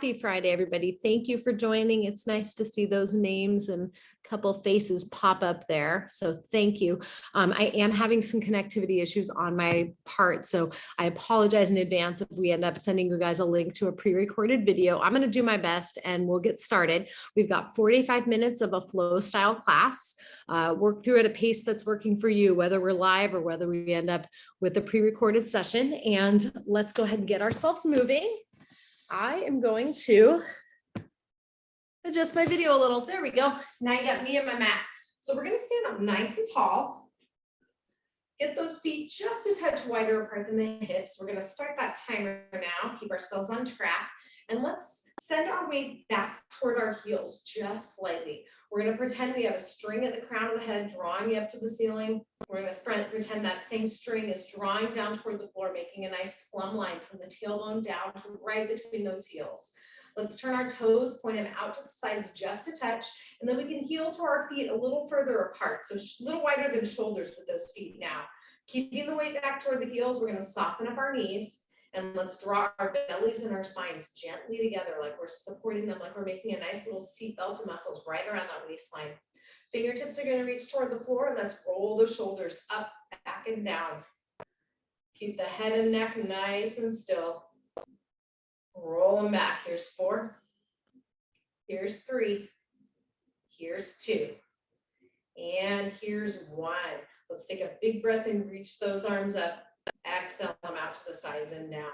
Happy Friday, everybody. Thank you for joining. It's nice to see those names and a couple faces pop up there. So thank you. I am having some connectivity issues on my part. So I apologize in advance if we end up sending you guys a link to a pre-recorded video. I'm going to do my best and we'll get started. We've got 45 minutes of a flow style class. Work through at a pace that's working for you, whether we're live or whether we end up with a pre-recorded session. And let's go ahead and get ourselves moving. I am going to adjust my video a little. There we go. Now you got me and my mat. So we're going to stand up nice and tall. Get those feet just a touch wider apart than the hips. We're going to start that timer now. Keep ourselves on track. And let's send our weight back toward our heels just slightly. We're going to pretend we have a string at the crown of the head drawing you up to the ceiling. We're going to pretend that same string is drawing down toward the floor, making a nice plumb line from the tailbone down to right between those heels. Let's turn our toes, point them out to the sides just a touch, and then we can heel to our feet a little further apart. So a little wider than shoulders with those feet now. Keeping the weight back toward the heels, we're going to soften up our knees. And let's draw our bellies and our spines gently together, like we're supporting them, like we're making a nice little seat belt of muscles right around that waistline. Fingertips are going to reach toward the floor, and let's roll the shoulders up, back, and down. Keep the head and neck nice and still. Roll them back. Here's 4. Here's 3. Here's 2. And here's 1. Let's take a big breath and reach those arms up. Exhale them out to the sides and down.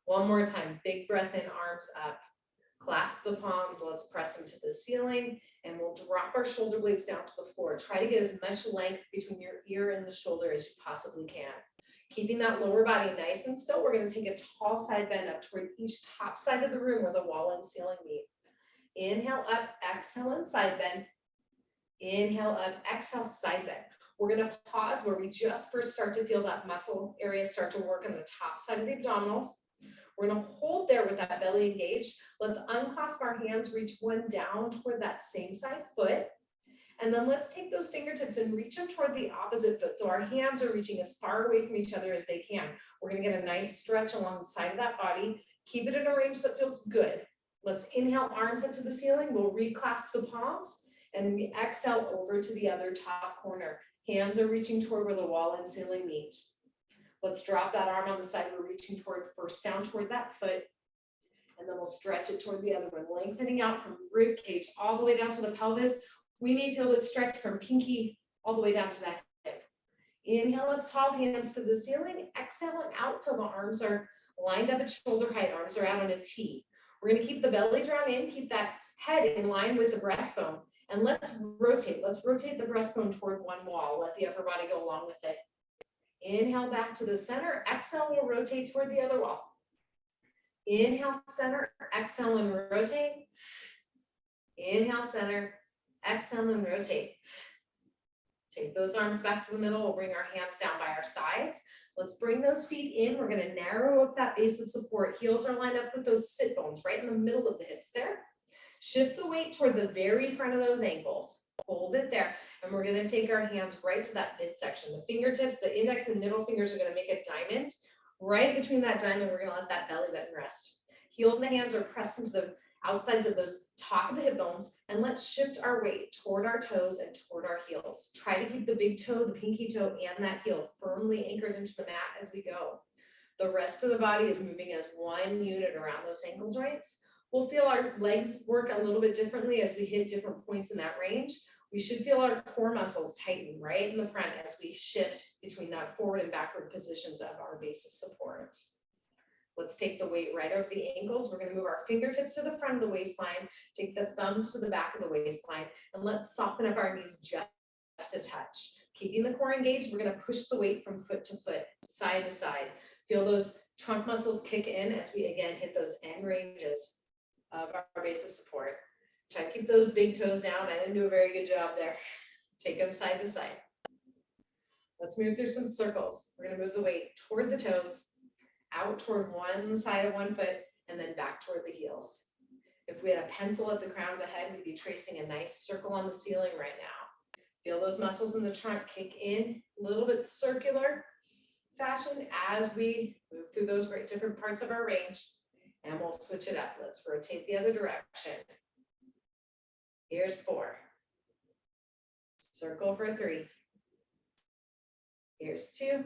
One more time. Big breath in, arms up. Clasp the palms. Let's press into the ceiling, and we'll drop our shoulder blades down to the floor. Try to get as much length between your ear and the shoulder as you possibly can. Keeping that lower body nice and still, we're going to take a tall side bend up toward each top side of the room where the wall and ceiling meet. Inhale up, exhale and side bend. Inhale up, exhale, side bend. We're going to pause where we just first start to feel that muscle area start to work on the top side of the abdominals. We're going to hold there with that belly engaged. Let's unclasp our hands, reach one down toward that same side foot. And then let's take those fingertips and reach them toward the opposite foot. So our hands are reaching as far away from each other as they can. We're going to get a nice stretch along the side of that body. Keep it in a range that feels good. Let's inhale, arms up to the ceiling. We'll reclasp the palms, and we exhale over to the other top corner. Hands are reaching toward where the wall and ceiling meet. Let's drop that arm on the side we're reaching toward, first down toward that foot, and then we'll stretch it toward the other one, lengthening out from rib cage all the way down to the pelvis. We may feel this stretch from pinky all the way down to that hip. Inhale up tall, hands to the ceiling. Exhale out till the arms are lined up at shoulder height. Arms are out on a T. We're going to keep the belly drawn in, keep that head in line with the breastbone. And let's rotate. Let's rotate the breastbone toward one wall. Let the upper body go along with it. Inhale back to the center. Exhale, we'll rotate toward the other wall. Inhale, center. Exhale and rotate. Inhale, center. Exhale and rotate. Take those arms back to the middle. We'll bring our hands down by our sides. Let's bring those feet in. We're going to narrow up that base of support. Heels are lined up with those sit bones right in the middle of the hips there. Shift the weight toward the very front of those ankles. Hold it there. And we're going to take our hands right to that midsection. The fingertips, the index and middle fingers are going to make a diamond. Right between that diamond, we're going to let that belly button rest. Heels and the hands are pressed into the outsides of those top of the hip bones. And let's shift our weight toward our toes and toward our heels. Try to keep the big toe, the pinky toe, and that heel firmly anchored into the mat as we go. The rest of the body is moving as one unit around those ankle joints. We'll feel our legs work a little bit differently as we hit different points in that range. We should feel our core muscles tighten right in the front as we shift between that forward and backward positions of our base of support. Let's take the weight right over the ankles. We're going to move our fingertips to the front of the waistline, take the thumbs to the back of the waistline, and let's soften up our knees just a touch. Keeping the core engaged, we're going to push the weight from foot to foot, side to side. Feel those trunk muscles kick in as we again hit those end ranges of our base of support. Try to keep those big toes down. I didn't do a very good job there. Take them side to side. Let's move through some circles. We're going to move the weight toward the toes, out toward one side of one foot, and then back toward the heels. If we had a pencil at the crown of the head, we'd be tracing a nice circle on the ceiling right now. Feel those muscles in the trunk kick in, a little bit circular fashion as we move through those different parts of our range. And we'll switch it up. Let's rotate the other direction. Here's 4. Circle for 3. Here's 2.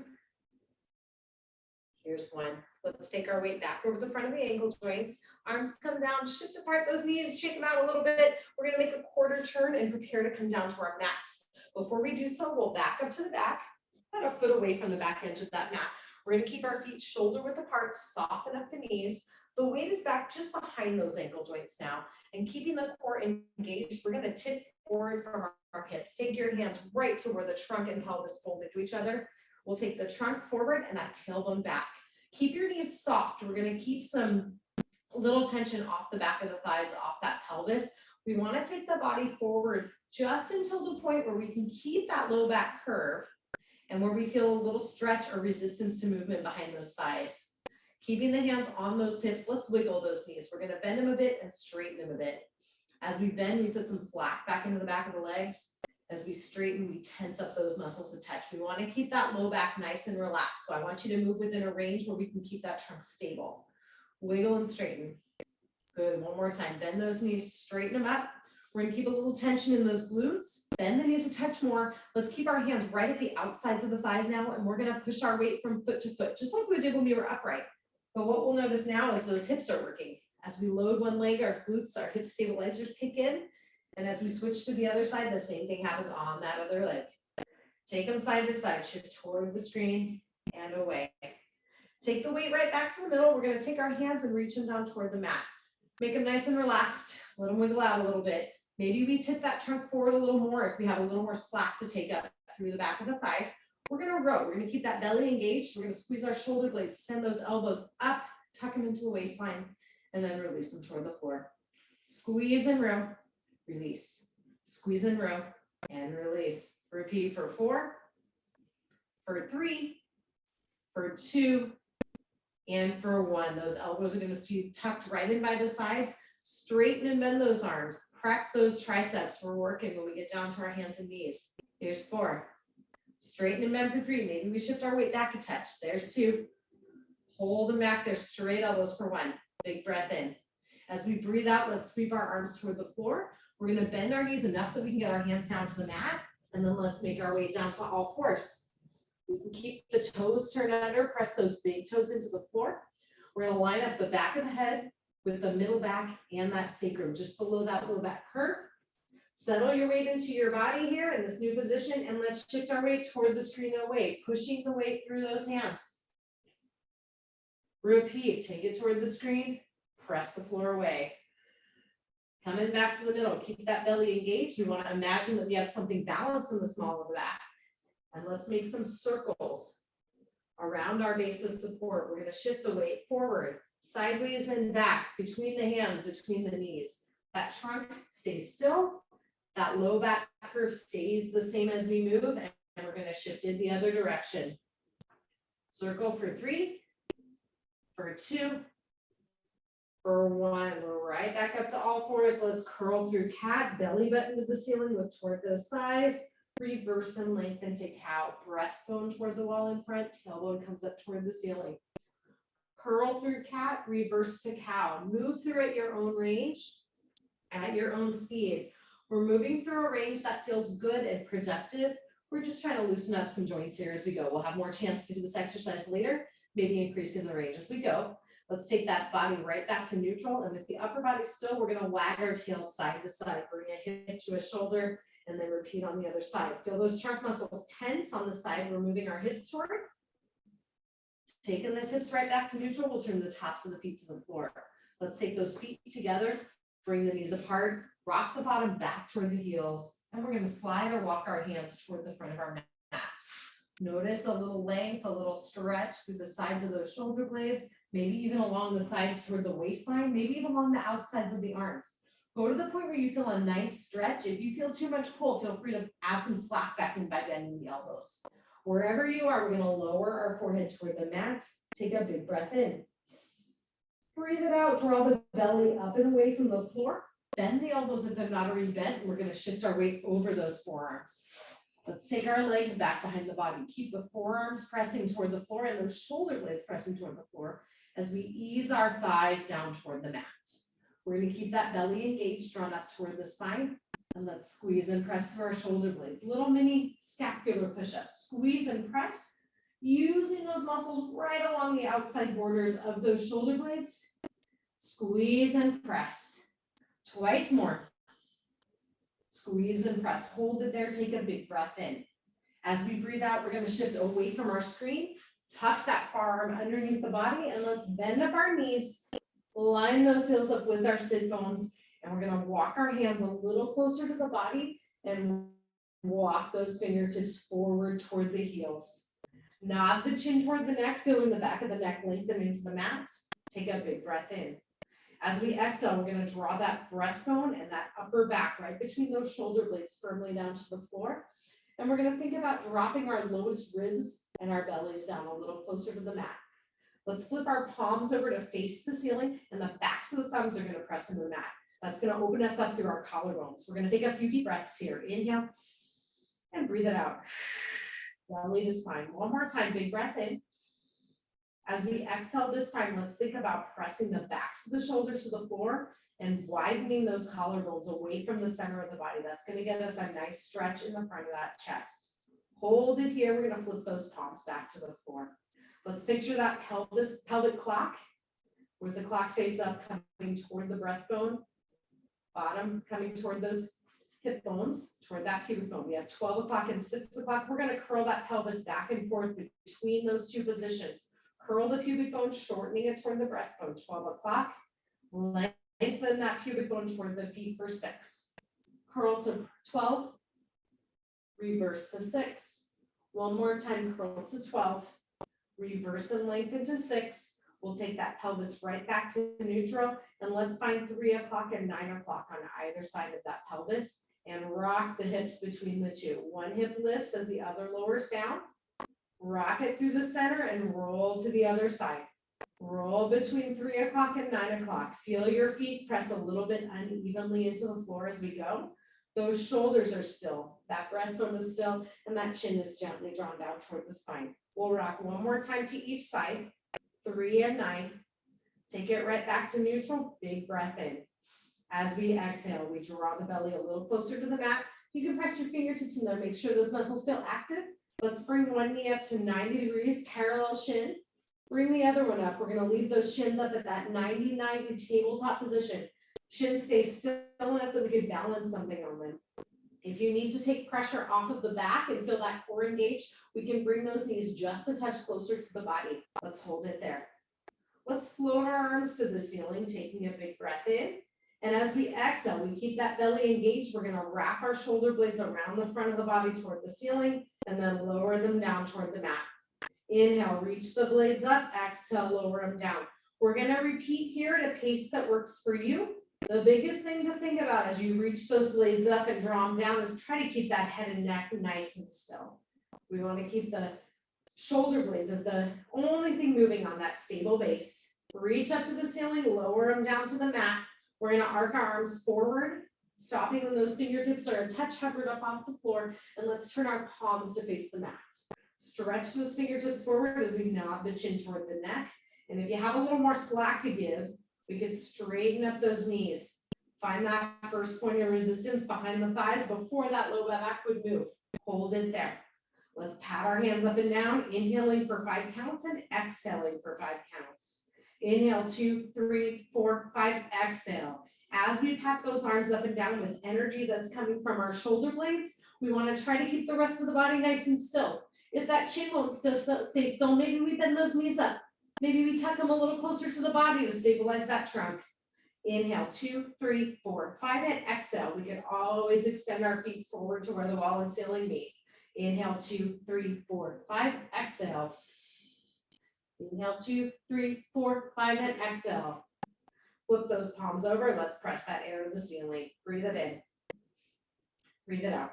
Here's 1. Let's take our weight back over the front of the ankle joints. Arms come down, shift apart those knees, shake them out a little bit. We're going to make a quarter turn and prepare to come down to our mats. Before we do so, we'll back up to the back, about a foot away from the back edge of that mat. We're going to keep our feet shoulder width apart, soften up the knees. The weight is back just behind those ankle joints now. And keeping the core engaged, we're going to tip forward from our hips. Take your hands right to where the trunk and pelvis fold into each other. We'll take the trunk forward and that tailbone back. Keep your knees soft. We're going to keep some little tension off the back of the thighs, off that pelvis. We want to take the body forward just until the point where we can keep that low back curve and where we feel a little stretch or resistance to movement behind those thighs. Keeping the hands on those hips, let's wiggle those knees. We're going to bend them a bit and straighten them a bit. As we bend, we put some slack back into the back of the legs. As we straighten, we tense up those muscles to touch. We want to keep that low back nice and relaxed. So I want you to move within a range where we can keep that trunk stable. Wiggle and straighten. Good, one more time. Bend those knees, straighten them up. We're going to keep a little tension in those glutes. Bend the knees a touch more. Let's keep our hands right at the outsides of the thighs now, and we're going to push our weight from foot to foot, just like we did when we were upright. But what we'll notice now is those hips are working. As we load one leg, our glutes, our hip stabilizers kick in. And as we switch to the other side, the same thing happens on that other leg. Take them side to side, shift toward the screen and away. Take the weight right back to the middle. We're going to take our hands and reach them down toward the mat. Make them nice and relaxed. Let them wiggle out a little bit. Maybe we tip that trunk forward a little more if we have a little more slack to take up through the back of the thighs. We're going to row. We're going to keep that belly engaged. We're going to squeeze our shoulder blades, send those elbows up, tuck them into the waistline, and then release them toward the floor. Squeeze and row. Release, squeeze and row, and release. Repeat for 4, for 3, for 2, and for 1. Those elbows are going to be tucked right in by the sides. Straighten and bend those arms. Prep those triceps. We're working when we get down to our hands and knees. Here's 4. Straighten and bend for 3. Maybe we shift our weight back a touch. There's 2. Hold them back there. Straight elbows for 1. Big breath in. As we breathe out, let's sweep our arms toward the floor. We're going to bend our knees enough that we can get our hands down to the mat, and then let's make our way down to all fours. We can keep the toes turned under, press those big toes into the floor. We're going to line up the back of the head with the middle back and that sacrum, just below that low back curve. Settle your weight into your body here in this new position, and let's shift our weight toward the screen and away, pushing the weight through those hands. Repeat, take it toward the screen, press the floor away. Coming back to the middle, keep that belly engaged. We want to imagine that we have something balanced in the small of the back. And let's make some circles around our base of support. We're going to shift the weight forward, sideways and back, between the hands, between the knees. That trunk stays still. That low back curve stays the same as we move. And we're going to shift it the other direction. Circle for 3, for 2, for 1. We're right back up to all fours. Let's curl through cat, belly button to the ceiling, look toward those thighs. Reverse and lengthen to cow. Breastbone toward the wall in front, tailbone comes up toward the ceiling. Curl through cat, reverse to cow. Move through at your own range, at your own speed. We're moving through a range that feels good and productive. We're just trying to loosen up some joints here as we go. We'll have more chance to do this exercise later, maybe increasing the range as we go. Let's take that body right back to neutral, and with the upper body still, we're going to wag our tail side to side. Bring a hip to a shoulder, and then repeat on the other side. Feel those trunk muscles tense on the side we're moving our hips toward. Taking the hips right back to neutral, we'll turn the tops of the feet to the floor. Let's take those feet together, bring the knees apart, rock the bottom back toward the heels, and we're going to slide or walk our hands toward the front of our mat. Notice a little length, a little stretch through the sides of those shoulder blades, maybe even along the sides toward the waistline, maybe even along the outsides of the arms. Go to the point where you feel a nice stretch. If you feel too much pull, feel free to add some slack back in by bending the elbows. Wherever you are, we're going to lower our forehead toward the mat. Take a big breath in. Breathe it out. Draw the belly up and away from the floor. Bend the elbows if they're not already bent. And we're going to shift our weight over those forearms. Let's take our legs back behind the body. Keep the forearms pressing toward the floor and those shoulder blades pressing toward the floor. as we ease our thighs down toward the mat. We're going to keep that belly engaged, drawn up toward the spine, and let's squeeze and press through our shoulder blades. Little mini scapular push-ups. Squeeze and press, using those muscles right along the outside borders of those shoulder blades. Squeeze and press. Twice more. Squeeze and press. Hold it there. Take a big breath in. As we breathe out, we're going to shift away from our screen. Tuck that forearm underneath the body, and let's bend up our knees. Line those heels up with our sit bones, and we're going to walk our hands a little closer to the body and walk those fingertips forward toward the heels. Nod the chin toward the neck, feeling the back of the neck lengthen into the mat. Take a big breath in. As we exhale, we're going to draw that breastbone and that upper back right between those shoulder blades firmly down to the floor. And we're going to think about dropping our lowest ribs and our bellies down a little closer to the mat. Let's flip our palms over to face the ceiling, and the backs of the thumbs are going to press into the mat. That's going to open us up through our collarbones. We're going to take a few deep breaths here. Inhale and breathe it out. Belly to spine. One more time, big breath in. As we exhale this time, let's think about pressing the backs of the shoulders to the floor and widening those collarbones away from the center of the body. That's going to get us a nice stretch in the front of that chest. Hold it here. We're going to flip those palms back to the floor. Let's picture that pelvic clock with the clock face up coming toward the breastbone, bottom coming toward those hip bones, toward that pubic bone. We have 12 o'clock and 6 o'clock. We're going to curl that pelvis back and forth between those two positions. Curl the pubic bone, shortening it toward the breastbone. 12 o'clock. Lengthen that pubic bone toward the feet for 6. Curl to 12. Reverse to 6. One more time, curl to 12. Reverse and lengthen to 6. We'll take that pelvis right back to neutral, and let's find 3 o'clock and 9 o'clock on either side of that pelvis and rock the hips between the two. One hip lifts as the other lowers down. Rock it through the center and roll to the other side. Roll between 3 o'clock and 9 o'clock. Feel your feet press a little bit unevenly into the floor as we go. Those shoulders are still, that breastbone is still, and that chin is gently drawn down toward the spine. We'll rock one more time to each side, 3 and 9. Take it right back to neutral, big breath in. As we exhale, we draw the belly a little closer to the mat. You can press your fingertips in there, make sure those muscles feel active. Let's bring one knee up to 90 degrees, parallel shin. Bring the other one up. We're going to leave those shins up at that 90-90 tabletop position. Shins stay still enough that we can balance something on them. If you need to take pressure off of the back and feel that core engaged, we can bring those knees just a touch closer to the body. Let's hold it there. Let's float our arms to the ceiling, taking a big breath in. And as we exhale, we keep that belly engaged. We're going to wrap our shoulder blades around the front of the body toward the ceiling and then lower them down toward the mat. Inhale, reach the blades up. Exhale, lower them down. We're going to repeat here at a pace that works for you. The biggest thing to think about as you reach those blades up and draw them down is try to keep that head and neck nice and still. We want to keep the shoulder blades as the only thing moving on that stable base. Reach up to the ceiling, lower them down to the mat. We're going to arc our arms forward, stopping when those fingertips are a touch hovered up off the floor, and let's turn our palms to face the mat. Stretch those fingertips forward as we nod the chin toward the neck. And if you have a little more slack to give, we could straighten up those knees. Find that first point of resistance behind the thighs before that low back would move. Hold it there. Let's pat our hands up and down, inhaling for 5 counts and exhaling for 5 counts. Inhale, 2, 3, 4, 5, exhale. As we pat those arms up and down with energy that's coming from our shoulder blades, we want to try to keep the rest of the body nice and still. If that chin won't stay still, maybe we bend those knees up. Maybe we tuck them a little closer to the body to stabilize that trunk. Inhale, 2, 3, 4, 5, and exhale. We can always extend our feet forward to where the wall and ceiling meet. Inhale, 2, 3, 4, 5, exhale. Inhale, 2, 3, 4, 5, and exhale. Flip those palms over. Let's press that air to the ceiling. Breathe it in. Breathe it out.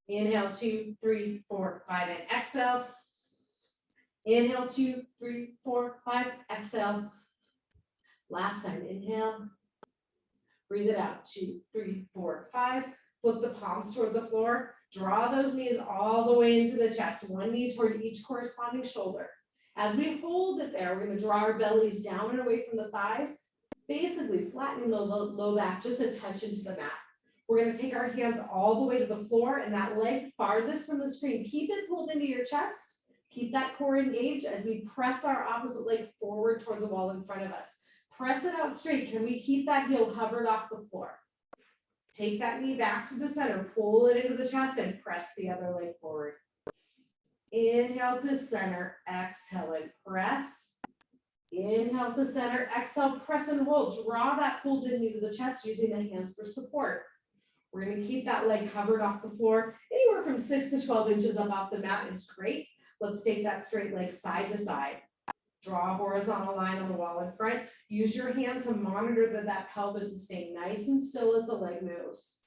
Inhale, 2, 3, 4, 5, and exhale. Inhale, 2, 3, 4, 5, exhale. Last time, inhale. Breathe it out, 2, 3, 4, 5. Flip the palms toward the floor. Draw those knees all the way into the chest. One knee toward each corresponding shoulder. As we hold it there, we're going to draw our bellies down and away from the thighs, basically flattening the low back just a touch into the mat. We're going to take our hands all the way to the floor and that leg farthest from the screen. Keep it pulled into your chest. Keep that core engaged as we press our opposite leg forward toward the wall in front of us. Press it out straight. Can we keep that heel hovered off the floor? Take that knee back to the center, pull it into the chest and press the other leg forward. Inhale to center, exhale and press. Inhale to center, exhale, press and hold. Draw that pulled in into the chest using the hands for support. We're going to keep that leg hovered off the floor. Anywhere from 6 to 12 inches up off the mat is great. Let's take that straight leg side to side. Draw a horizontal line on the wall in front. Use your hand to monitor that pelvis is staying nice and still as the leg moves.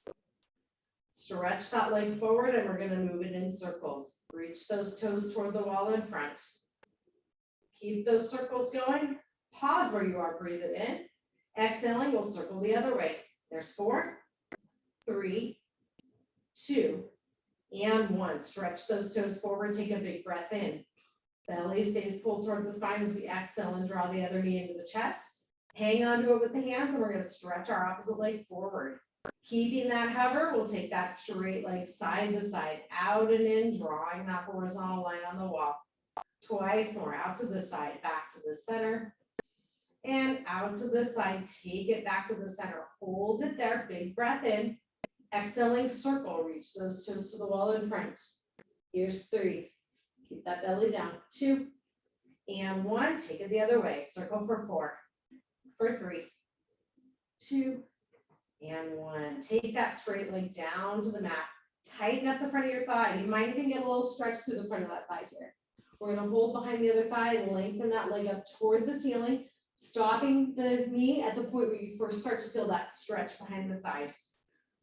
Stretch that leg forward and we're going to move it in circles. Reach those toes toward the wall in front. Keep those circles going. Pause where you are, breathe it in. Exhaling, we'll circle the other way. There's 4, 3, 2, and 1. Stretch those toes forward, take a big breath in. Belly stays pulled toward the spine as we exhale and draw the other knee into the chest. Hang on to it with the hands and we're going to stretch our opposite leg forward. Keeping that hover, we'll take that straight leg side to side, out and in, drawing that horizontal line on the wall. Twice more, out to the side, back to the center, and out to the side. Take it back to the center. Hold it there, big breath in. Exhaling, circle, reach those toes to the wall in front. Here's 3. Keep that belly down. 2, and 1. Take it the other way. Circle for 4, for 3, 2, and 1. Take that straight leg down to the mat. Tighten up the front of your thigh. You might even get a little stretch through the front of that thigh here. We're going to hold behind the other thigh and lengthen that leg up toward the ceiling, stopping the knee at the point where you first start to feel that stretch behind the thighs.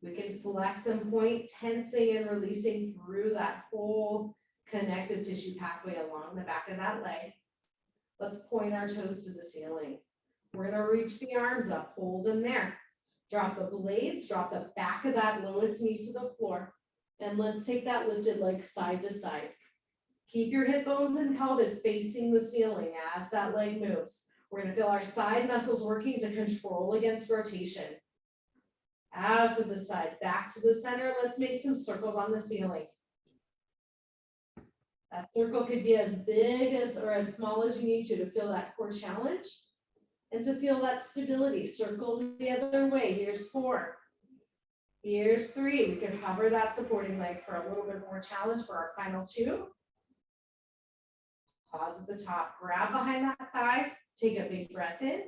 We can flex and point, tensing and releasing through that whole connective tissue pathway along the back of that leg. Let's point our toes to the ceiling. We're going to reach the arms up, hold them there. Drop the blades, drop the back of that lowest knee to the floor. And let's take that lifted leg side to side. Keep your hip bones and pelvis facing the ceiling as that leg moves. We're going to feel our side muscles working to control against rotation. Out to the side, back to the center. Let's make some circles on the ceiling. That circle could be as big as or as small as you need to feel that core challenge and to feel that stability. Circle the other way. Here's 4. Here's 3. We can hover that supporting leg for a little bit more challenge for our final 2. Pause at the top, grab behind that thigh, take a big breath in.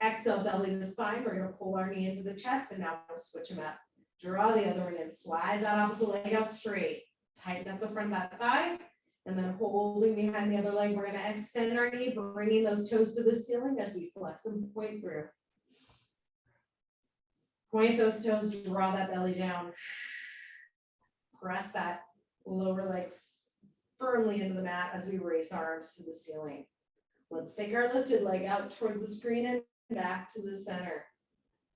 Exhale, belly to spine. We're going to pull our knee into the chest and now we'll switch them up. Draw the other one in, slide that opposite leg out straight. Tighten up the front of that thigh and then holding behind the other leg. We're going to extend our knee, bringing those toes to the ceiling as we flex and point through. Point those toes, draw that belly down. Press that lower leg firmly into the mat as we raise our arms to the ceiling. Let's take our lifted leg out toward the screen and back to the center.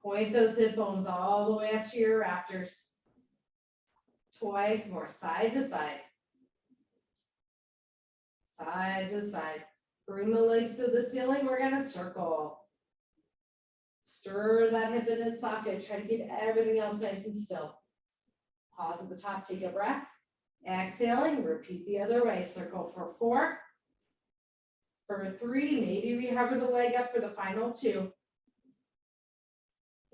Point those hip bones all the way up to your rafters. Twice more, side to side. Side to side. Bring the legs to the ceiling. We're going to circle. Stir that hip in its socket. Try to keep everything else nice and still. Pause at the top, take a breath. Exhaling, repeat the other way. Circle for 4. For 3, maybe we hover the leg up for the final 2.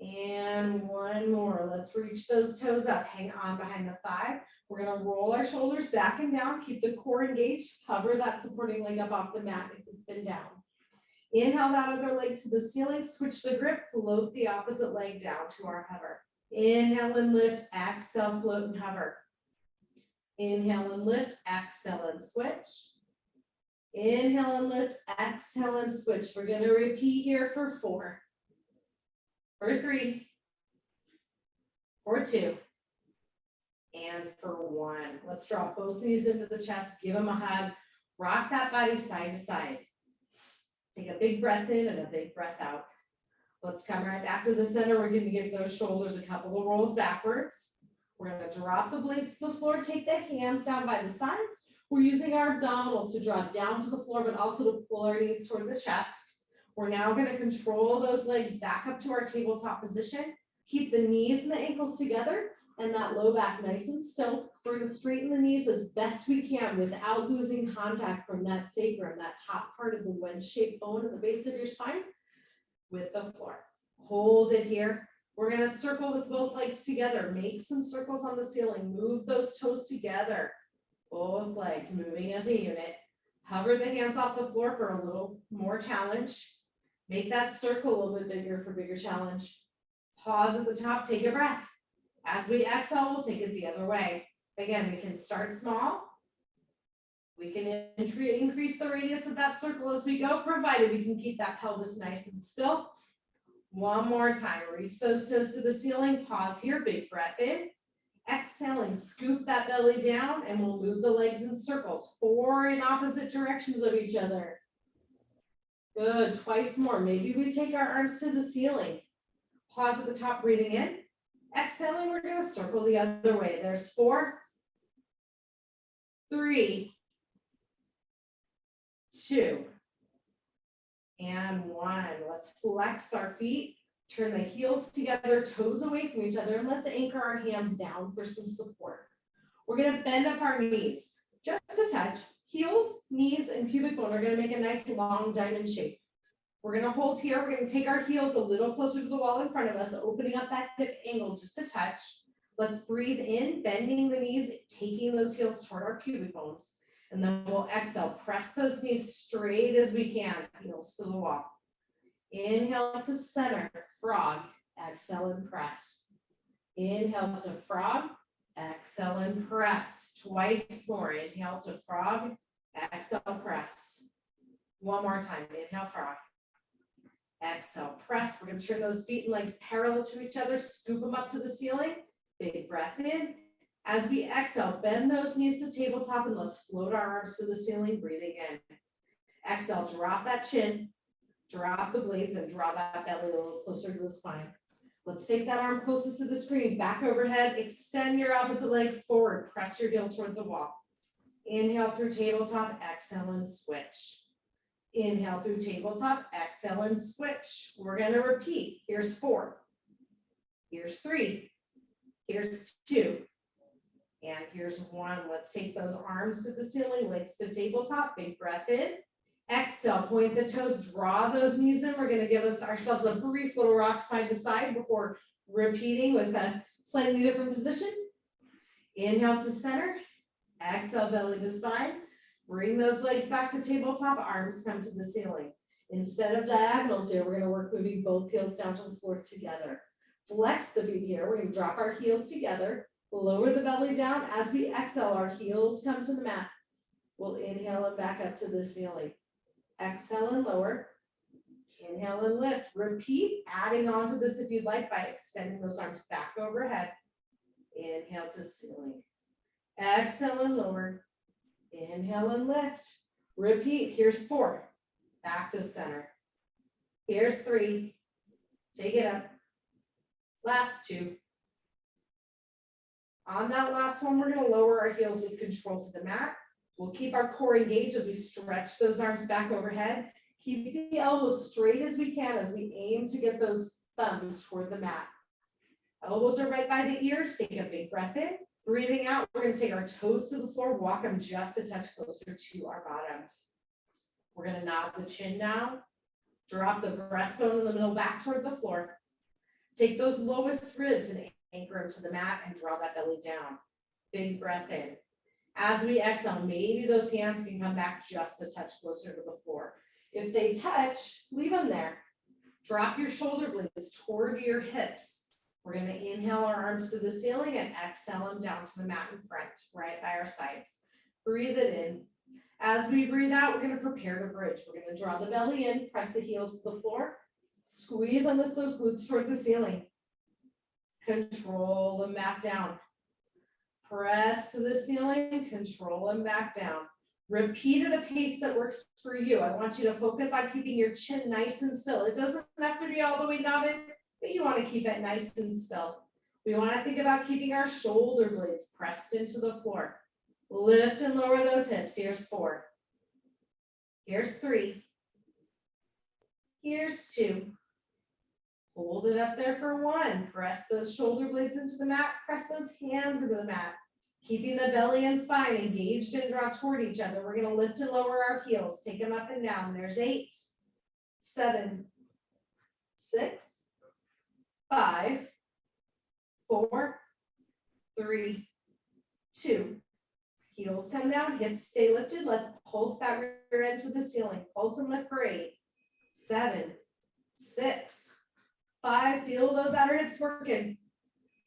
And 1 more. Let's reach those toes up. Hang on behind the thigh. We're going to roll our shoulders back and down. Keep the core engaged. Hover that supporting leg up off the mat if it's been down. Inhale that other leg to the ceiling. Switch the grip. Float the opposite leg down to our hover. Inhale and lift. Exhale, float and hover. Inhale and lift. Exhale and switch. Inhale and lift. Exhale and switch. We're going to repeat here for 4. For 3, for 2, and for 1. Let's drop both knees into the chest, give them a hug, rock that body side to side. Take a big breath in and a big breath out. Let's come right back to the center. We're going to give those shoulders a couple of rolls backwards. We're going to drop the blades to the floor, take the hands down by the sides. We're using our abdominals to draw down to the floor, but also to pull our knees toward the chest. We're now going to control those legs back up to our tabletop position. Keep the knees and the ankles together and that low back nice and still. We're going to straighten the knees as best we can without losing contact from that sacrum, that top part of the wedge-shaped bone at the base of your spine with the floor. Hold it here. We're going to circle with both legs together. Make some circles on the ceiling. Move those toes together. Both legs moving as a unit. Hover the hands off the floor for a little more challenge. Make that circle a little bit bigger for bigger challenge. Pause at the top, take a breath. As we exhale, we'll take it the other way. Again, we can start small. We can increase the radius of that circle as we go, provided we can keep that pelvis nice and still. One more time, reach those toes to the ceiling, pause here, big breath in. Exhaling, scoop that belly down, and we'll move the legs in circles, 4 in opposite directions of each other. Good, twice more. Maybe we take our arms to the ceiling. Pause at the top, breathing in. Exhaling, we're going to circle the other way. There's 4, 3, 2, and 1. Let's flex our feet. Turn the heels together, toes away from each other, and let's anchor our hands down for some support. We're going to bend up our knees, just a touch. Heels, knees, and pubic bone are going to make a nice long diamond shape. We're going to hold here. We're going to take our heels a little closer to the wall in front of us, opening up that hip angle just a touch. Let's breathe in, bending the knees, taking those heels toward our pubic bones. And then we'll exhale, press those knees straight as we can, heels to the wall. Inhale to center, frog, exhale and press. Inhale to frog, exhale and press. Twice more, inhale to frog, exhale, press. One more time, inhale, frog. Exhale, press. We're going to turn those feet and legs parallel to each other, scoop them up to the ceiling. Big breath in. As we exhale, bend those knees to tabletop and let's float our arms to the ceiling, breathing in. Exhale, drop that chin, drop the blades, and draw that belly a little closer to the spine. Let's take that arm closest to the screen, back overhead, extend your opposite leg forward, press your heel toward the wall. Inhale through tabletop, exhale and switch. Inhale through tabletop, exhale and switch. We're going to repeat. Here's 4. Here's 3. Here's 2. And here's 1. Let's take those arms to the ceiling, legs to tabletop. Big breath in. Exhale, point the toes, draw those knees in. We're going to give ourselves a brief little rock side to side before repeating with a slightly different position. Inhale to center. Exhale, belly to spine. Bring those legs back to tabletop, arms come to the ceiling. Instead of diagonals here, we're going to work moving both heels down to the floor together. Flex the feet here. We're going to drop our heels together, lower the belly down. As we exhale, our heels come to the mat. We'll inhale and back up to the ceiling. Exhale and lower. Inhale and lift. Repeat, adding on to this if you'd like by extending those arms back overhead. Inhale to ceiling. Exhale and lower. Inhale and lift. Repeat. Here's 4. Back to center. Here's 3. Take it up. Last 2. On that last one, we're going to lower our heels with control to the mat. We'll keep our core engaged as we stretch those arms back overhead. Keep the elbows straight as we can as we aim to get those thumbs toward the mat. Elbows are right by the ears. Take a big breath in. Breathing out, we're going to take our toes to the floor, walk them just a touch closer to our bottoms. We're going to nod the chin down, drop the breastbone in the middle back toward the floor. Take those lowest ribs and anchor them to the mat and draw that belly down. Big breath in. As we exhale, maybe those hands can come back just a touch closer to the floor. If they touch, leave them there. Drop your shoulder blades toward your hips. We're going to inhale our arms to the ceiling and exhale them down to the mat in front, right by our sides. Breathe it in. As we breathe out, we're going to prepare to bridge. We're going to draw the belly in, press the heels to the floor, squeeze and lift those glutes toward the ceiling. Control them back down. Press to the ceiling, control them back down. Repeat at a pace that works for you. I want you to focus on keeping your chin nice and still. It doesn't have to be all the way nodded, but you want to keep it nice and still. We want to think about keeping our shoulder blades pressed into the floor. Lift and lower those hips. Here's 4. Here's 3. Here's 2. Hold it up there for 1. Press those shoulder blades into the mat. Press those hands into the mat. Keeping the belly and spine engaged and draw toward each other. We're going to lift and lower our heels. Take them up and down. There's 8, 7, 6, 5, 4, 3, 2. Heels come down, hips stay lifted. Let's pulse that rear end to the ceiling. Pulse and lift for 8, 7, 6, 5. Feel those outer hips working.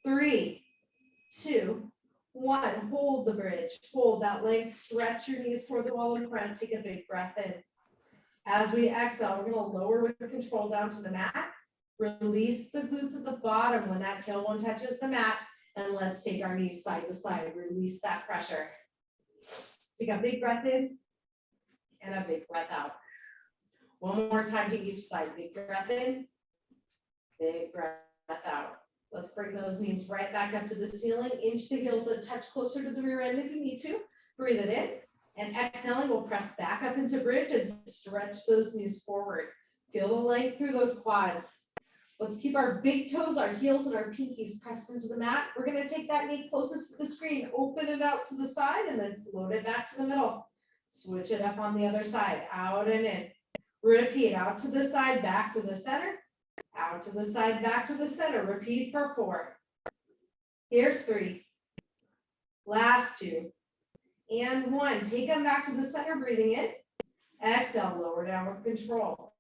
3, 2, 1. Hold the bridge. Hold that length. Stretch your knees toward the wall in front. Take a big breath in. As we exhale, we're going to lower with control down to the mat. Release the glutes at the bottom when that tailbone touches the mat. And let's take our knees side to side. Release that pressure. Take a big breath in and a big breath out. One more time to each side. Big breath in, big breath out. Let's bring those knees right back up to the ceiling. Inch the heels a touch closer to the rear end if you need to. Breathe it in. And exhaling, we'll press back up into bridge and stretch those knees forward. Feel the length through those quads. Let's keep our big toes, our heels, and our pinkies pressed into the mat. We're going to take that knee closest to the screen, open it out to the side, and then float it back to the middle. Switch it up on the other side, out and in. Repeat, out to the side, back to the center. Out to the side, back to the center. Repeat for 4. Here's 3. Last 2. And 1. Take them back to the center, breathing in. Exhale, lower down with control.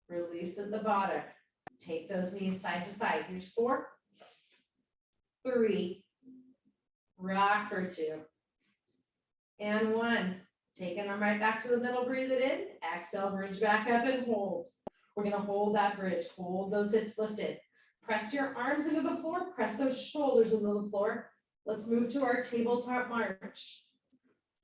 Release at the bottom. Take those knees side to side. Here's 4. 3. Rock for 2. And 1. Taking them right back to the middle, breathe it in. Exhale, bridge back up and hold. We're going to hold that bridge. Hold those hips lifted. Press your arms into the floor. Press those shoulders into the floor. Let's move to our tabletop march.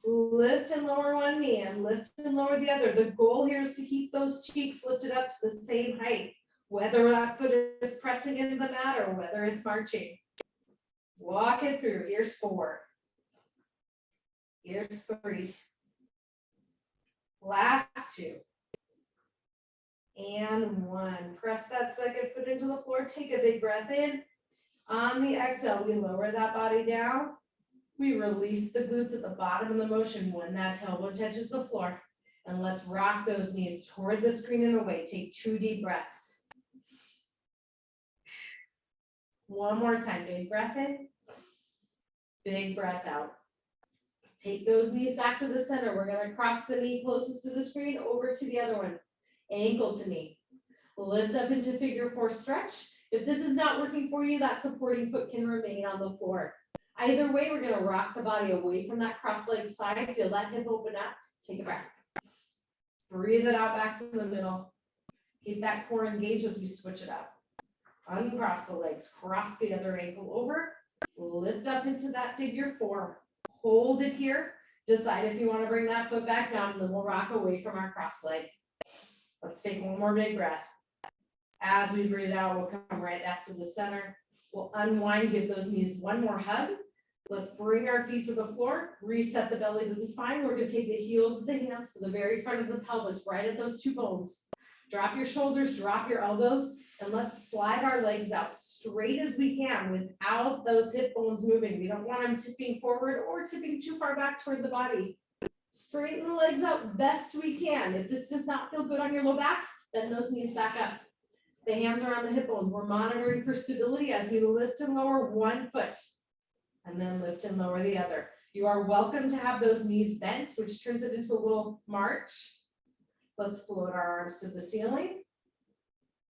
Lift and lower one knee and lift and lower the other. The goal here is to keep those cheeks lifted up to the same height, whether that foot is pressing into the mat or whether it's marching. Walk it through. Here's 4. Here's 3. Last 2. And 1. Press that second foot into the floor. Take a big breath in. On the exhale, we lower that body down. We release the glutes at the bottom of the motion when that tailbone touches the floor. And let's rock those knees toward the screen and away. Take 2 deep breaths. One more time. Big breath in. Big breath out. Take those knees back to the center. We're going to cross the knee closest to the screen over to the other one. Ankle to knee. Lift up into figure 4 stretch. If this is not working for you, that supporting foot can remain on the floor. Either way, we're going to rock the body away from that cross-legged side. Feel that hip open up. Take a breath. Breathe it out back to the middle. Keep that core engaged as we switch it up. Uncross the legs. Cross the other ankle over. Lift up into that figure 4. Hold it here. Decide if you want to bring that foot back down, and then we'll rock away from our cross leg. Let's take one more big breath. As we breathe out, we'll come right back to the center. We'll unwind, give those knees one more hug. Let's bring our feet to the floor, reset the belly to the spine. We're going to take the heels of the hands to the very front of the pelvis, right at those 2 bones. Drop your shoulders, drop your elbows, and let's slide our legs out straight as we can without those hip bones moving. We don't want them tipping forward or tipping too far back toward the body. Straighten the legs out best we can. If this does not feel good on your low back, bend those knees back up. The hands are on the hip bones. We're monitoring for stability as we lift and lower one foot and then lift and lower the other. You are welcome to have those knees bent, which turns it into a little march. Let's float our arms to the ceiling.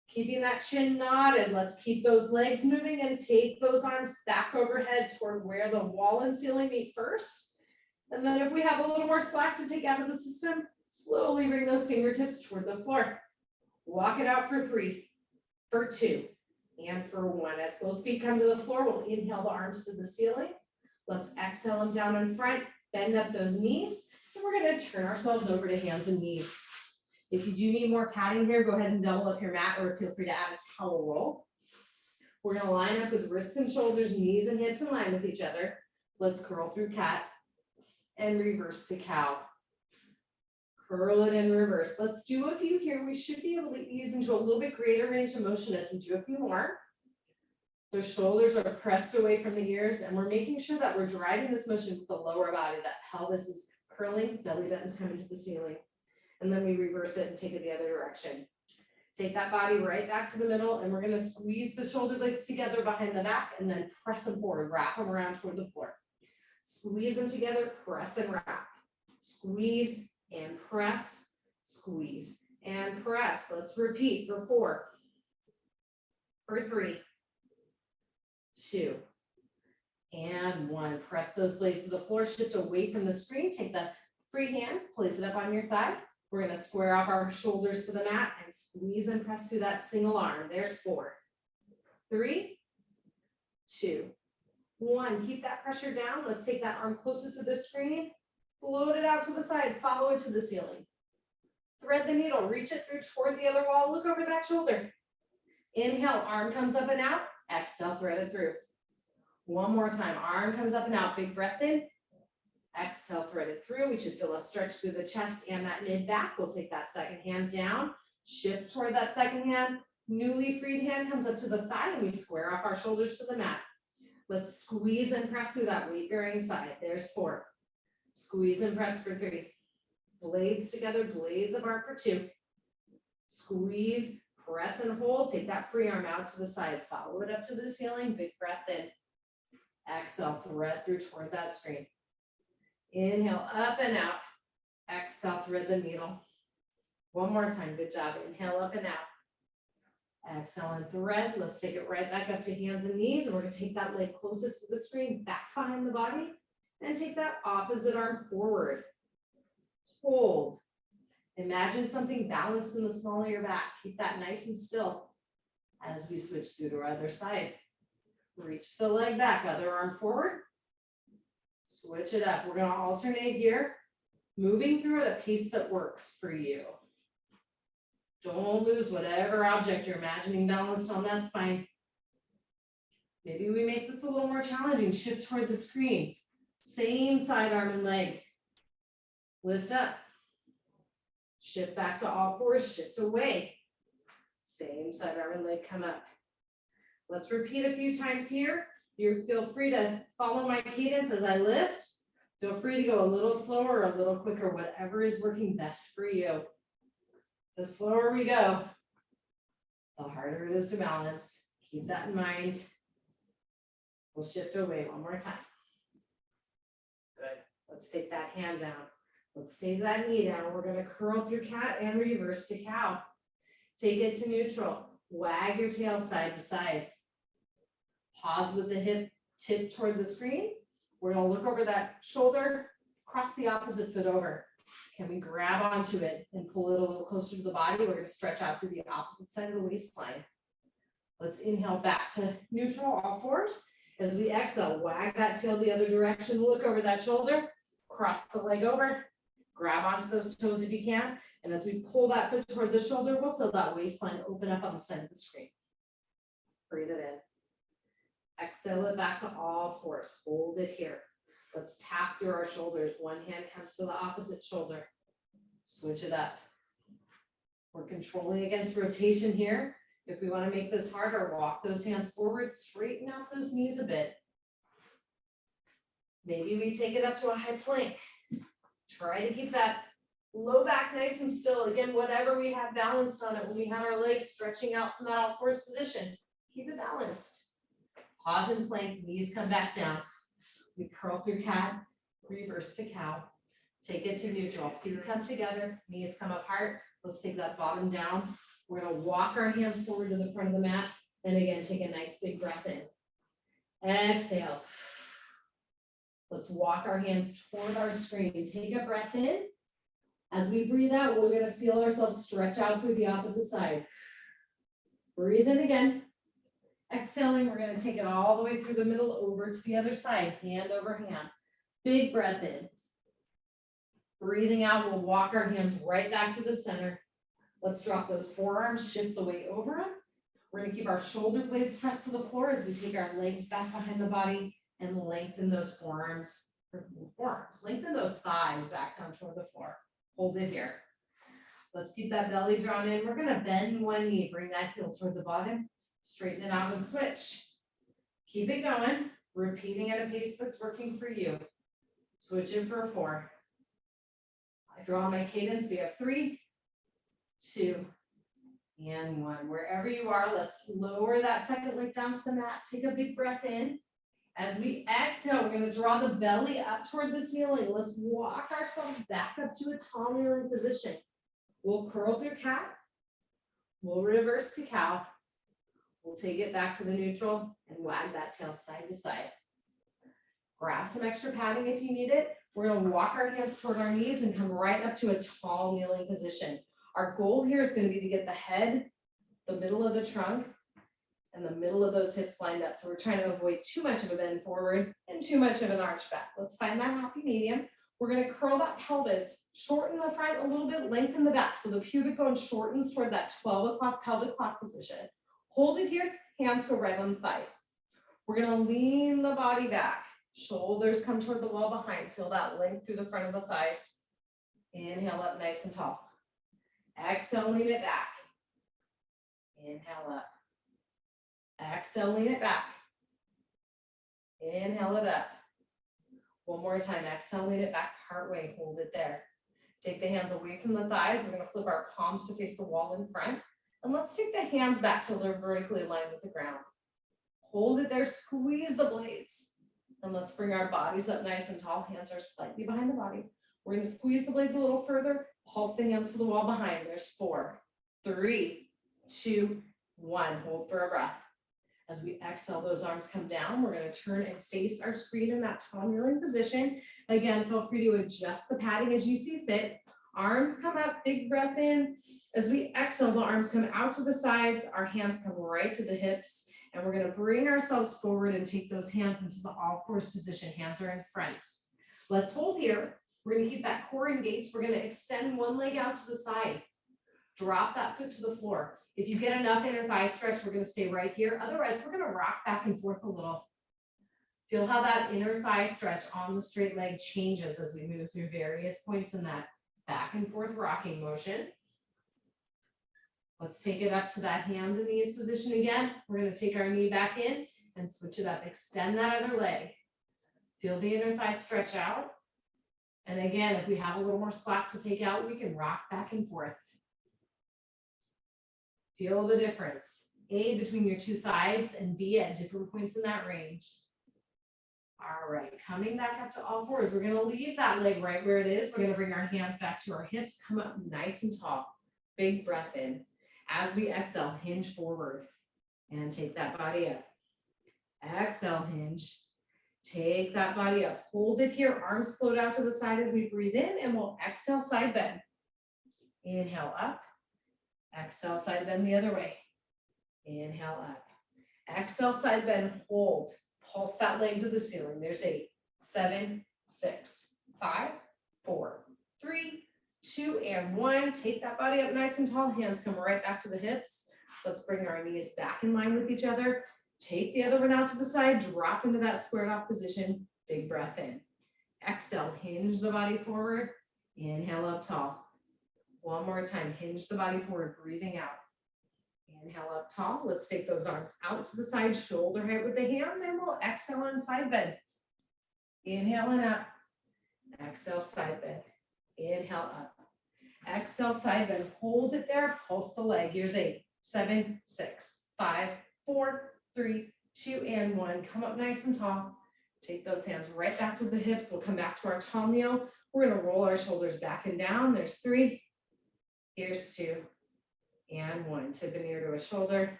Keeping that chin nodded, let's keep those legs moving and take those arms back overhead toward where the wall and ceiling meet first. And then if we have a little more slack to take out of the system, slowly bring those fingertips toward the floor. Walk it out for 3, for 2, and for 1. As both feet come to the floor, we'll inhale the arms to the ceiling. Let's exhale them down in front, bend up those knees, and we're going to turn ourselves over to hands and knees. If you do need more padding here, go ahead and double up your mat or feel free to add a towel roll. We're going to line up with wrists and shoulders, knees and hips in line with each other. Let's curl through cat. and reverse to cow. Curl it and reverse. Let's do a few here. We should be able to ease into a little bit greater range of motion as we do a few more. The shoulders are pressed away from the ears, and we're making sure that we're driving this motion with the lower body, that pelvis is curling, belly button's coming to the ceiling. And then we reverse it and take it the other direction. Take that body right back to the middle, and we're gonna squeeze the shoulder blades together behind the back and then press them forward, wrap them around toward the floor. Squeeze them together, press and wrap. Squeeze and press, squeeze and press. Let's repeat for 4, for 3, 2, and 1. Press those blades to the floor, shift away from the screen, take the free hand, place it up on your thigh. We're gonna square off our shoulders to the mat and squeeze and press through that single arm. There's 4, 3, 2, 1. Keep that pressure down. Let's take that arm closest to the screen, float it out to the side, follow it to the ceiling. Thread the needle, reach it through toward the other wall, look over that shoulder. Inhale, arm comes up and out. Exhale, thread it through. One more time, arm comes up and out, big breath in. Exhale, thread it through. We should feel a stretch through the chest and that mid back. We'll take that second hand down, shift toward that second hand. Newly freed hand comes up to the thigh and we square off our shoulders to the mat. Let's squeeze and press through that weight bearing side. There's 4. Squeeze and press for 3. Blades together, blades apart for 2. Squeeze, press and hold. Take that free arm out to the side. Follow it up to the ceiling. Big breath in. Exhale, thread through toward that screen. Inhale, up and out. Exhale, thread the needle. One more time, good job. Inhale, up and out. Exhale and thread. Let's take it right back up to hands and knees. And we're gonna take that leg closest to the screen, back behind the body, and take that opposite arm forward. Hold. Imagine something balanced in the small of your back. Keep that nice and still as we switch through to our other side. Reach the leg back, other arm forward. Switch it up. We're going to alternate here, moving through at a pace that works for you. Don't lose whatever object you're imagining balanced on that spine. Maybe we make this a little more challenging. Shift toward the screen. Same side arm and leg. Lift up. Shift back to all fours, shift away. Same side arm and leg come up. Let's repeat a few times here. You feel free to follow my cadence as I lift. Feel free to go a little slower or a little quicker, whatever is working best for you. The slower we go, the harder it is to balance. Keep that in mind. We'll shift away one more time. Good. Let's take that hand down. Let's take that knee down. We're going to curl through cat and reverse to cow. Take it to neutral. Wag your tail side to side. Pause with the hip tip toward the screen. We're going to look over that shoulder, cross the opposite foot over. Can we grab onto it and pull it a little closer to the body? We're going to stretch out through the opposite side of the waistline. Let's inhale back to neutral, all fours. As we exhale, wag that tail the other direction. Look over that shoulder, cross the leg over. Grab onto those toes if you can. And as we pull that foot toward the shoulder, we'll feel that waistline open up on the side of the screen. Breathe it in. Exhale it back to all fours. Hold it here. Let's tap through our shoulders. One hand comes to the opposite shoulder. Switch it up. We're controlling against rotation here. If we want to make this harder, walk those hands forward, straighten out those knees a bit. Maybe we take it up to a high plank. Try to keep that low back nice and still. Again, whatever we have balanced on it when we had our legs stretching out from that all fours position, keep it balanced. Pause and plank, knees come back down. We curl through cat, reverse to cow. Take it to neutral. Feet come together, knees come apart. Let's take that bottom down. We're going to walk our hands forward to the front of the mat. And again, take a nice big breath in. Exhale. Let's walk our hands toward our screen. Take a breath in. As we breathe out, we're going to feel ourselves stretch out through the opposite side. Breathe in again. Exhaling, we're going to take it all the way through the middle over to the other side, hand over hand. Big breath in. Breathing out, we'll walk our hands right back to the center. Let's drop those forearms, shift the weight over them. We're going to keep our shoulder blades pressed to the floor as we take our legs back behind the body and lengthen those forearms. forearms. Lengthen those thighs back down toward the floor. Hold it here. Let's keep that belly drawn in. We're gonna bend one knee, bring that heel toward the bottom, straighten it out and switch. Keep it going, repeating at a pace that's working for you. Switch it for a 4. I draw my cadence. We have 3, 2, and 1. Wherever you are, let's lower that second leg down to the mat. Take a big breath in. As we exhale, we're going to draw the belly up toward the ceiling. Let's walk ourselves back up to a tall kneeling position. We'll curl through cat. We'll reverse to cow. We'll take it back to the neutral and wag that tail side to side. Grab some extra padding if you need it. We're going to walk our hands toward our knees and come right up to a tall kneeling position. Our goal here is going to be to get the head, the middle of the trunk, and the middle of those hips lined up. So we're trying to avoid too much of a bend forward and too much of an arch back. Let's find that happy medium. We're going to curl that pelvis, shorten the front a little bit, lengthen the back. So the pubic bone shortens toward that 12 o'clock pelvic clock position. Hold it here, hands go right on the thighs. We're going to lean the body back. Shoulders come toward the wall behind. Feel that length through the front of the thighs. Inhale up nice and tall. Exhale, lean it back. Inhale up. Exhale, lean it back. Inhale it up. One more time. Exhale, lean it back part way. Hold it there. Take the hands away from the thighs. We're going to flip our palms to face the wall in front. And let's take the hands back till they're vertically aligned with the ground. Hold it there. Squeeze the blades. And let's bring our bodies up nice and tall. Hands are slightly behind the body. We're going to squeeze the blades a little further. Pulse the hands to the wall behind. There's 4, 3, 2, 1. Hold for a breath. As we exhale, those arms come down. We're going to turn and face our screen in that tall kneeling position. Again, feel free to adjust the padding as you see fit. Arms come up, big breath in. As we exhale, the arms come out to the sides. Our hands come right to the hips. And we're going to bring ourselves forward and take those hands into the all fours position. Hands are in front. Let's hold here. We're going to keep that core engaged. We're going to extend one leg out to the side. Drop that foot to the floor. If you get enough inner thigh stretch, we're going to stay right here. Otherwise, we're going to rock back and forth a little. Feel how that inner thigh stretch on the straight leg changes as we move through various points in that back and forth rocking motion. Let's take it up to that hands and knees position again. We're going to take our knee back in and switch it up. Extend that other leg. Feel the inner thigh stretch out. And again, if we have a little more slack to take out, we can rock back and forth. Feel the difference. A, between your two sides, and B, at different points in that range. All right, coming back up to all fours. We're going to leave that leg right where it is. We're going to bring our hands back to our hips. Come up nice and tall. Big breath in. As we exhale, hinge forward and take that body up. Exhale, hinge. Take that body up. Hold it here. Arms float out to the side as we breathe in, and we'll exhale, side bend. Inhale up. Exhale, side bend the other way. Inhale up. Exhale, side bend, hold. Pulse that leg to the ceiling. There's 8, 7, 6, 5, 4, 3, 2, and 1. Take that body up nice and tall. Hands come right back to the hips. Let's bring our knees back in line with each other. Take the other one out to the side. Drop into that squared off position. Big breath in. Exhale, hinge the body forward. Inhale up tall. One more time, hinge the body forward, breathing out. Inhale up tall. Let's take those arms out to the side, shoulder height with the hands, and we'll exhale on side bend. Inhale and up. Exhale, side bend. Inhale up. Exhale, side bend. Hold it there. Pulse the leg. Here's 8, 7, 6, 5, 4, 3, 2, and 1. Come up nice and tall. Take those hands right back to the hips. We'll come back to our tall kneel. We're going to roll our shoulders back and down. There's 3. Here's 2 and 1. Tip an ear to a shoulder.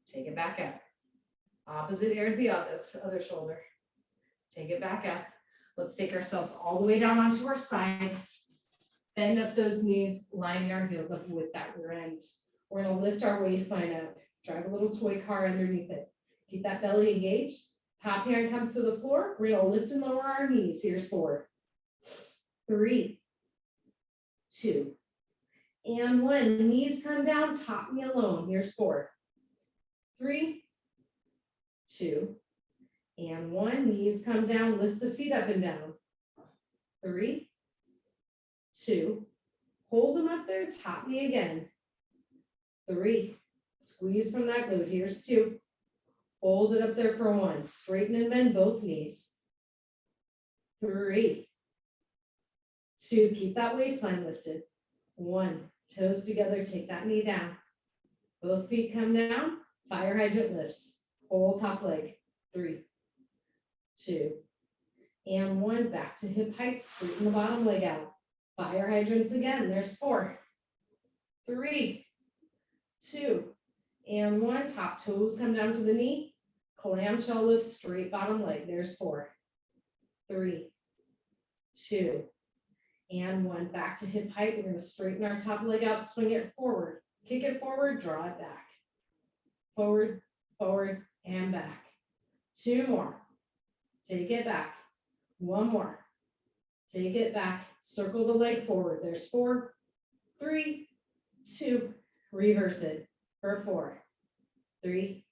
Take it back up. Opposite ear to the other shoulder. Take it back up. Let's take ourselves all the way down onto our side. Bend up those knees, lining our heels up with that rear end. We're going to lift our waistline up. Drive a little toy car underneath it. Keep that belly engaged. Top hand comes to the floor. We're going to lift and lower our knees. Here's 4, 3, 2, and 1. Knees come down, top knee alone. Here's 4, 3, 2, And 1, knees come down, lift the feet up and down. 3, 2, hold them up there, top knee again. 3, squeeze from that glute, here's 2. Hold it up there for 1, straighten and bend both knees. 3, 2, keep that waistline lifted. 1, toes together, take that knee down. Both feet come down, fire hydrant lifts. Whole top leg. 3, 2, and 1, back to hip height, straighten the bottom leg out. Fire hydrants again, there's 4, 3, 2, and 1, top toes come down to the knee. Clamshell lift, straight bottom leg, there's 4, 3, 2, and 1, back to hip height. We're gonna straighten our top leg out, swing it forward, kick it forward, draw it back. Forward, forward, and back. 2 more. Take it back. 1 more. Take it back. Circle the leg forward. There's 4, 3, 2. Reverse it for 4, 3,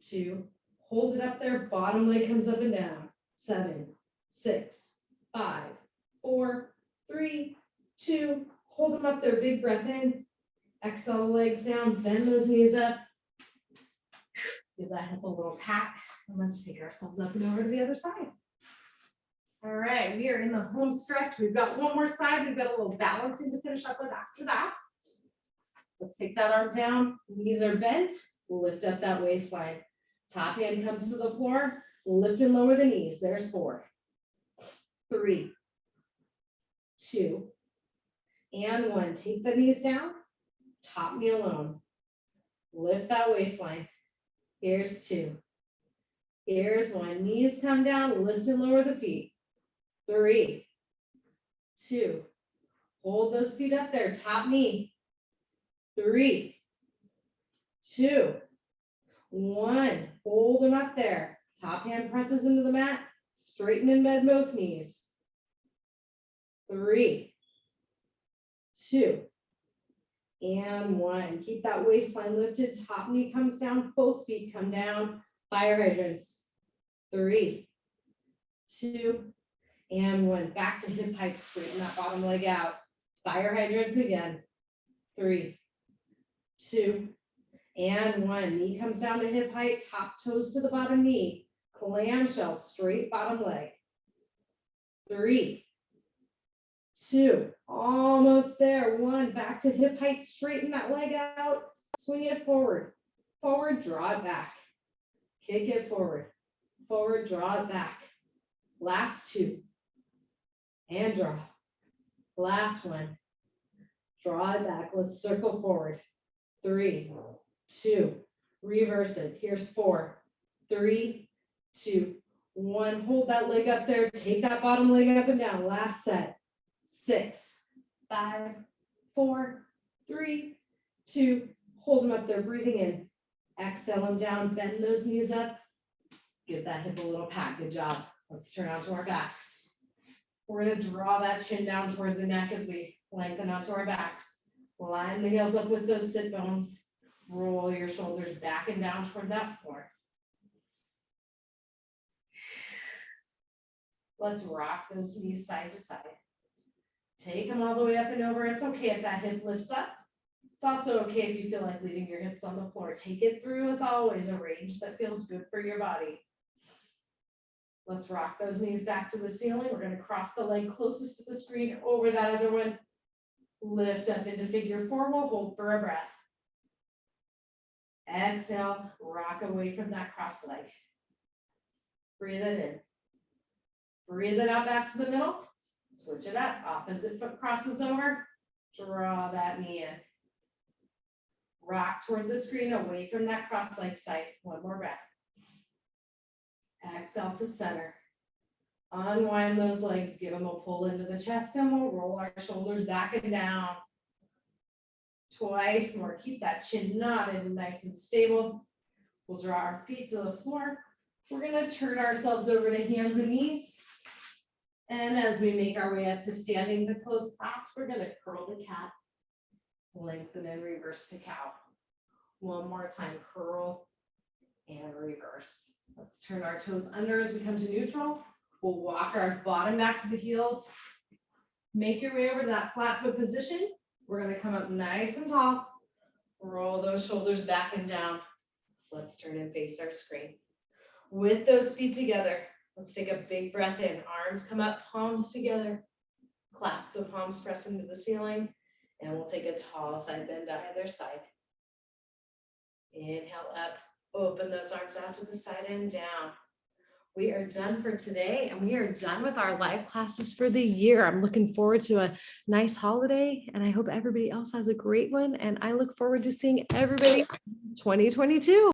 2. Hold it up there. Bottom leg comes up and down. 7, 6, 5, 4, 3, 2. Hold them up there. Big breath in. Exhale the legs down. Bend those knees up. Give that hip a little pat. And let's take ourselves up and over to the other side. All right, we are in the home stretch. We've got one more side. We've got a little balancing to finish up with after that. Let's take that arm down. Knees are bent. Lift up that waistline. Top hand comes to the floor. Lift and lower the knees. There's 4, 3, 2, and 1. Take the knees down. Top knee alone. Lift that waistline. Here's 2. Here's 1. Knees come down. Lift and lower the feet. 3, 2. Hold those feet up there. Top knee. 3, 2, 1. Hold them up there. Top hand presses into the mat. Straighten and bend both knees. 3, 2, and 1. Keep that waistline lifted. Top knee comes down. Both feet come down. Fire hydrants. 3, 2, and 1. Back to hip height. Straighten that bottom leg out. Fire hydrants again. 3, 2, and 1. Knee comes down to hip height. Top toes to the bottom knee. Clamshell, straight bottom leg. 3, 2, almost there. 1, back to hip height. Straighten that leg out. Swing it forward. Forward, draw it back. Kick it forward. Forward, draw it back. Last 2. And draw. Last 1. Draw it back. Let's circle forward. 3, 2. Reverse it. Here's 4, 3, 2, 1. Hold that leg up there. Take that bottom leg up and down. Last set. 6, 5, 4, 3, 2. Hold them up there. Breathing in. Exhale them down. Bend those knees up. Give that hip a little pat. Good job. Let's turn onto our backs. We're going to draw that chin down toward the neck as we lengthen onto our backs. Line the heels up with those sit bones. Roll your shoulders back and down toward that floor. Let's rock those knees side to side. Take them all the way up and over. It's okay if that hip lifts up. It's also okay if you feel like leaving your hips on the floor. Take it through, as always, a range that feels good for your body. Let's rock those knees back to the ceiling. We're going to cross the leg closest to the screen over that other one. Lift up into figure 4. We'll hold for a breath. Exhale, rock away from that cross leg. Breathe it in. Breathe it out back to the middle. Switch it up. Opposite foot crosses over. Draw that knee in. Rock toward the screen away from that cross leg side. One more breath. Exhale to center. Unwind those legs. Give them a pull into the chest and we'll roll our shoulders back and down. Twice more. Keep that chin knotted and nice and stable. We'll draw our feet to the floor. We're going to turn ourselves over to hands and knees. And as we make our way up to standing to close class, we're going to curl the cat, lengthen and reverse to cow. One more time, curl and reverse. Let's Let's turn our toes under as we come to neutral. We'll walk our bottom back to the heels. Make your way over to that flat foot position. We're gonna come up nice and tall. Roll those shoulders back and down. Let's turn and face our screen. With those feet together, let's take a big breath in. Arms come up, palms together. Clasp the palms, press into the ceiling. And we'll take a tall side bend to either side. Inhale up, open those arms out to the side and down. We are done for today, and we are done with our live classes for the year. I'm looking forward to a nice holiday, and I hope everybody else has a great one. And I look forward to seeing everybody in 2022.